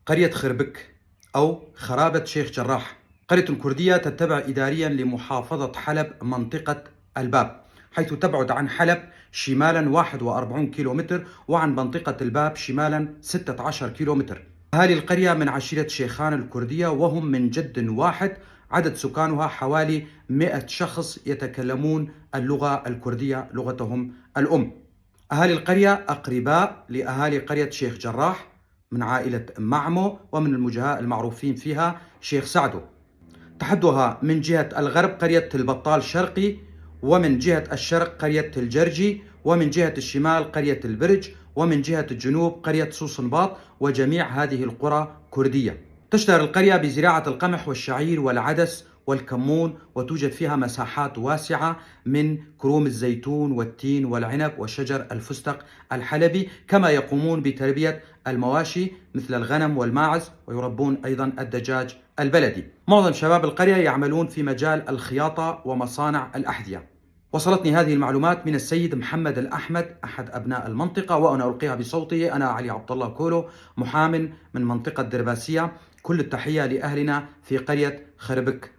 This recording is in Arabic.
قرية خربك أو خرابة شيخ جراح قرية كردية تتبع إداريا لمحافظة حلب منطقة الباب، حيث تبعد عن حلب شمالا 41 كيلومتر وعن منطقة الباب شمالا 16 كيلومتر. أهالي القرية من عشيرة شيخان الكردية وهم من جد واحد، عدد سكانها حوالي 100 شخص يتكلمون اللغة الكردية لغتهم الأم. أهالي القرية أقرباء لأهالي قرية شيخ جراح من عائلة معمو، ومن الوجهاء المعروفين فيها شيخ سعدو. تحدها من جهة الغرب قرية البطال شرقي، ومن جهة الشرق قرية الجرجي، ومن جهة الشمال قرية البرج، ومن جهة الجنوب قرية سوسنباط، وجميع هذه القرى كردية. تشتهر القرية بزراعة القمح والشعير والعدس والكمون، وتوجد فيها مساحات واسعة من كروم الزيتون والتين والعنب وشجر الفستق الحلبي، كما يقومون بتربية المواشي مثل الغنم والماعز، ويربون أيضا الدجاج البلدي. معظم شباب القرية يعملون في مجال الخياطة ومصانع الأحذية. وصلتني هذه المعلومات من السيد محمد الأحمد أحد أبناء المنطقة، وأنا ألقيها بصوتي. أنا علي عبد الله كولو، محام من منطقة درباسية. كل التحية لأهلنا في قرية خربك